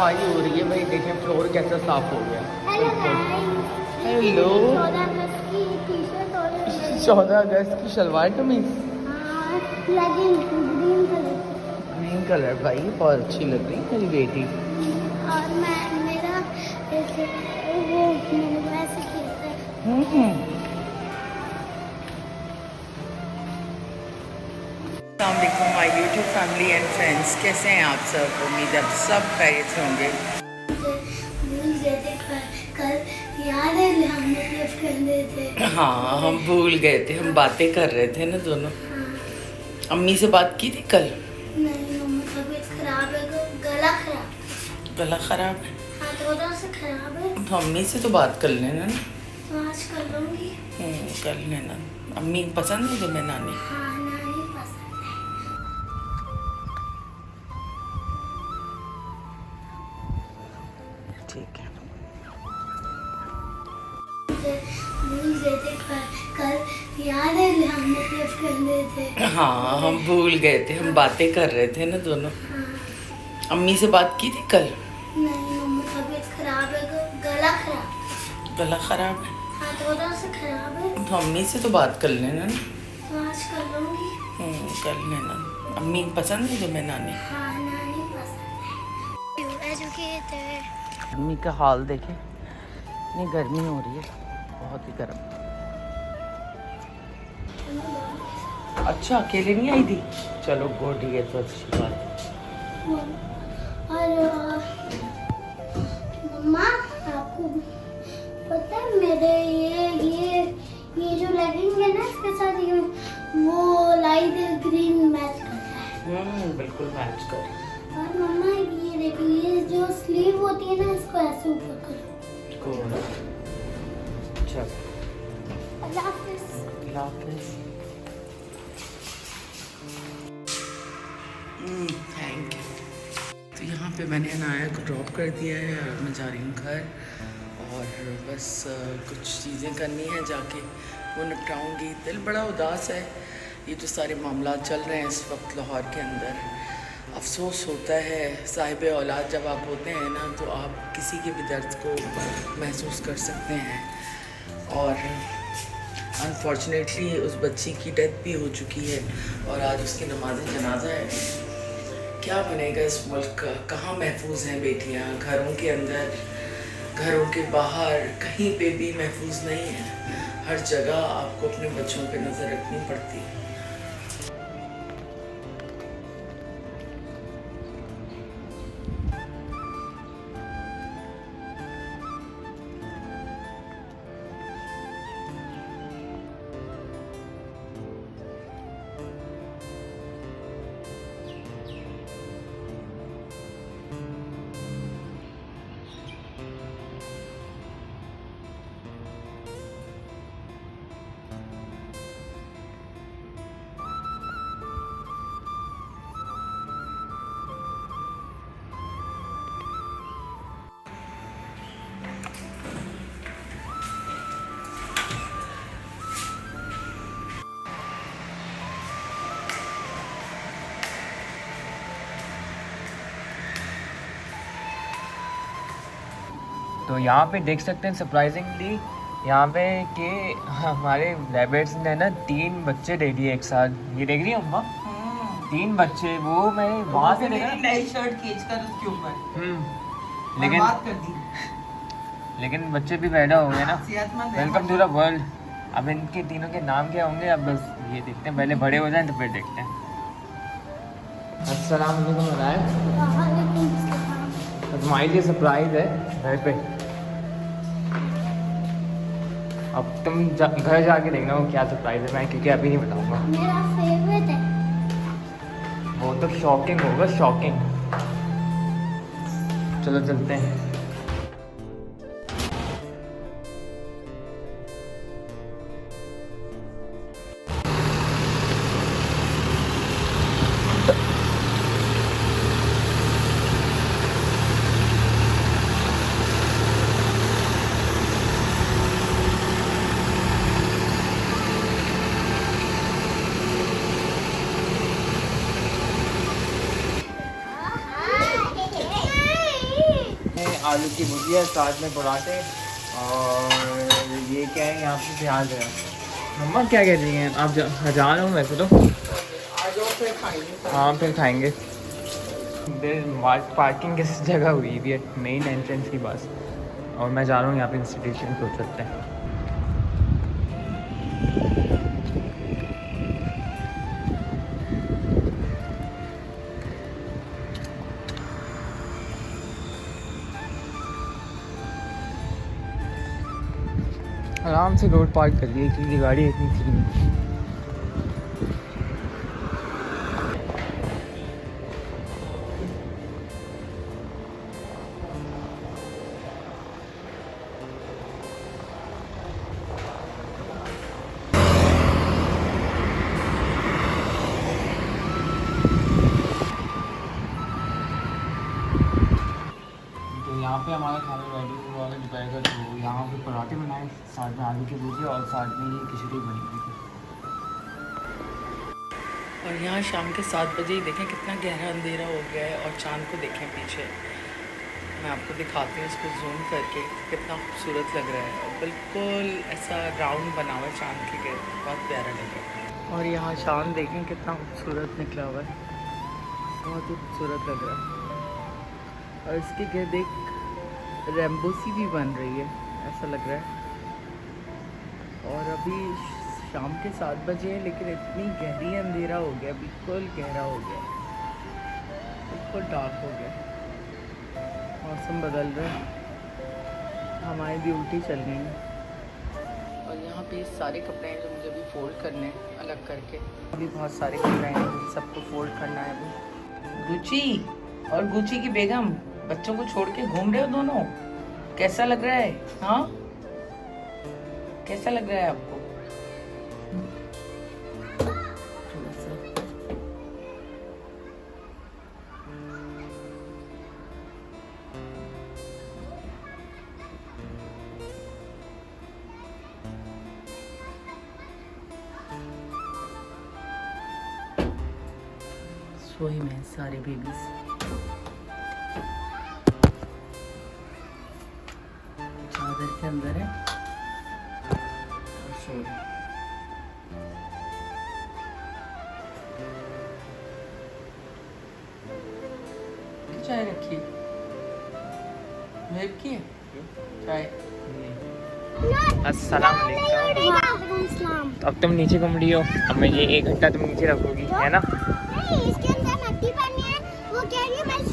सफाई हो रही है भाई, देखें फ्लोर कैसा साफ हो गया। हेलो, हेलो, 14 अगस्त की शलवार कमीज ग्रीन कलर भाई बहुत अच्छी लग रही मेरी बेटी। और मेरा ऐसे वो मैंने वैसे किया था। अस्सलामुअलैकुम my YouTube family and friends, कैसे हैं आप सब? उम्मीद है आप सब खैरियत से होंगे। भूल गए थे कल, याद है हमने लिफ्ट कर रहे थे। हाँ हम भूल गए थे, हम बातें कर रहे थे ना दोनों। हाँ। अम्मी से बात की थी कल? नहीं मम्मी तबीयत खराब है, गला खराब। गला खराब है? हाँ थोड़ा सा खराब है। तो अम्मी से तो बात कर लेना ना। तो आज कर लूँगी। कर लेना। अम्मी पसंद है तुम्हें नानी? हाँ नानी पसंद है। ठीक है। भूल गए थे कल, याद है हमने लिफ्ट कर रहे थे। हाँ हम भूल गए थे, हम बातें कर रहे थे ना दोनों। हाँ। अम्मी से बात की थी कल? नहीं मम्मी तबीयत खराब है, गला खराब। गला खराब है? हाँ थोड़ा सा खराब है। तो अम्मी से तो बात कर लेना ना। तो आज कर लूँगी। कर लेना। अम्मी पसंद है तुम्हें नानी? हाँ नानी पसंद है। एजुकेटेड। गर्मी का हाल देखे, इतनी गर्मी हो रही है, बहुत ही गर्म। अच्छा अकेले नहीं आई थी? चलो गुड, ये तो अच्छी बात है। और मम्मा आपको पता है मेरे ये जो लेगिंग है ना, इसके साथ ये वो लाइट ग्रीन मैच करता है। बिल्कुल मैच कर। और मम्मा ये देखो, ये जो स्लीव होती है ना, इसको ऐसे ऊपर करो। चल अल्लाह हाफिज़। अल्लाह हाफिज़। Thank you. तो यहाँ पे मैंने अनाया को ड्रॉप कर दिया है और मैं जा रही हूँ घर, और बस कुछ चीज़ें करनी है, जाके वो निपटाऊँगी। दिल बड़ा उदास है, ये जो सारे मामला चल रहे हैं इस वक्त लाहौर के अंदर। अफसोस होता है साहिब औलाद जब आप होते हैं ना, तो आप किसी के भी दर्द को महसूस कर सकते हैं। और अनफॉर्चुनेटली उस बच्ची की डेथ भी हो चुकी है और आज उसकी नमाज जनाजा है। क्या बनेगा इस मुल्क का? कहाँ महफूज हैं बेटियाँ? घरों के अंदर, घरों के बाहर, कहीं पे भी महफूज नहीं है। हर जगह आपको अपने बच्चों पे नज़र रखनी पड़ती है। तो यहाँ पे देख सकते हैं सरप्राइजिंगली यहाँ पे कि हमारे रैबिट्स ने ना 3 बच्चे दे दिए एक साथ। ये देख रही है अम्मा? 3 बच्चे, वो मैं वहाँ से देखा। नई शर्ट खींचकर उसके ऊपर लेकिन बात कर दी। लेकिन बच्चे भी पैदा हो गए ना। सेहतमंद है। Welcome to the world. अब इनके तीनों के नाम क्या होंगे, अब बस ये देखते हैं, पहले बड़े हो जाएं तो फिर देखते हैं। अस्सलाम वालेकुम अनाया। वालेकुम सलाम। तो तुम्हारे लिए सरप्राइज है घर पे। अब तुम घर जाके देखना वो क्या सरप्राइज है, मैं क्योंकि अभी नहीं बताऊंगा। मेरा फेवरेट है। वो तो शॉकिंग होगा, शॉकिंग। चलो चलते हैं। आलू की भुजिया, साथ में पराठे, और ये क्या है यहाँ पे प्याज है। मम्मा क्या कह रही हैं आप? जा रहा हूँ वैसे तो। आ जाओ फिर खाएंगे। हाँ फिर खाएंगे। पार्किंग किस जगह हुई भी है मेन एंट्रेंस की पास, और मैं जा रहा हूँ यहाँ पे इंस्टीट्यूशन को चलते हैं। आराम से रोड पार्क कर दिए क्योंकि गाड़ी इतनी थी नहीं। यहाँ पे हमारा खाना रेडी हुआ है दोपहर का। तो यहाँ पे पराठे बनाए, साथ में आलू की भुजिया, और साथ में ये खिचड़ी बनी हुई थी। और यहाँ शाम के 7 बजे ही देखें कितना गहरा अंधेरा हो गया है, और चांद को देखें पीछे। मैं आपको दिखाती हूँ इसको जूम करके, कितना खूबसूरत लग रहा है। और बिल्कुल ऐसा राउंड बना हुआ है चांद के गिर, बहुत प्यारा लग रहा है। और यहाँ चांद देखें कितना खूबसूरत निकला हुआ है, बहुत ही खूबसूरत लग रहा है। और इसके गिर्द एक रेम्बो सी भी बन रही है, ऐसा लग रहा है। और अभी शाम के 7 बजे है, लेकिन इतनी गहरी अंधेरा हो गया, बिल्कुल गहरा हो गया, बिल्कुल डार्क हो गया। मौसम बदल रहा है, हमारी ड्यूटी चल गई है। और यहाँ पे सारे कपड़े हैं जो मुझे अभी फोल्ड करने हैं अलग करके। अभी बहुत सारे कपड़े हैं, सबको फोल्ड करना है अभी। गुची और गुची की बेगम बच्चों को छोड़ के घूम रहे हो दोनों, कैसा लग रहा है? हाँ, कैसा लग रहा है आपको? सोई में सारे बेबीज चादर के अंदर है और सो रहे। चाय रखी मेरे की चाय। अस्सलाम वालेकुम। अब तुम नीचे घूम रही हो, अब मैं ये 1 घंटा तुम नीचे रखोगी, है ना? नहीं, इसके अंदर मट्टी भरनी है। वो कह रही है बस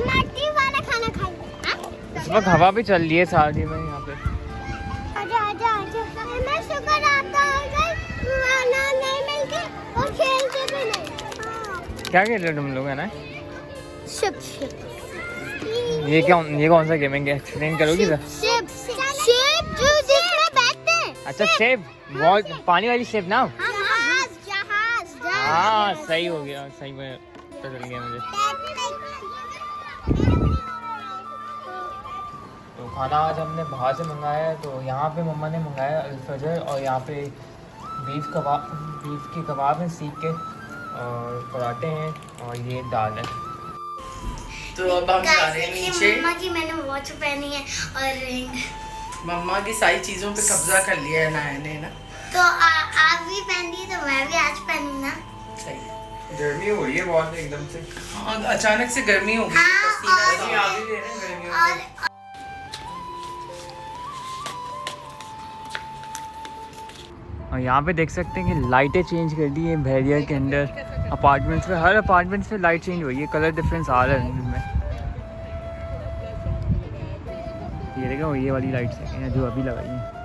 मट्टी वाला खाना खाएंगे। इस वक्त हवा भी चल रही है साथ ही में यहाँ पे। आजा आजा आजा। मैं शुक्र आपका अंकल खाना नहीं मिलके और खेलते भी नहीं। हाँ। क्या खेल रहे हो तुम लोग, है ना? Ship ship. ये कौन सा गेम है, एक्सप्लेन करोगी सर? शिप शिप जो जिसमें बैठते हैं। अच्छा शेप, बहुत पानी वाली शेप ना? जहाज जहाज। हाँ सही हो गया, सही में पता चल गया मुझे। तो खाना आज हमने बाहर से मंगाया है। तो यहाँ पे मम्मा ने मंगाया अल-फजर, और यहाँ पे बीफ के कबाब हैं सीख के, और पराठे हैं, और ये दाल है। तो अब हम जा रहे हैं नीचे। मम्मा की मैंने वॉच पहनी है और रिंग। मम्मा की सारी चीजों पे कब्जा कर लिया है नाया ने ना। तो आप भी पहन दी तो मैं भी आज पहनूं ना। सही। गर्मी हो रही है बहुत एकदम से। हाँ, अचानक से गर्मी हो गई। हाँ, पसीना आ भी रहे हैं गर्मियों से। और यहाँ पे देख सकते हैं कि लाइटें चेंज कर दी है बैरियर के अंदर। अपार्टमेंट्स में, हर अपार्टमेंट्स में लाइट चेंज हुई है, कलर डिफरेंस आ रहा है इनमें। ये देखो ये वाली लाइट्स हैं जो अभी लगाई हैं।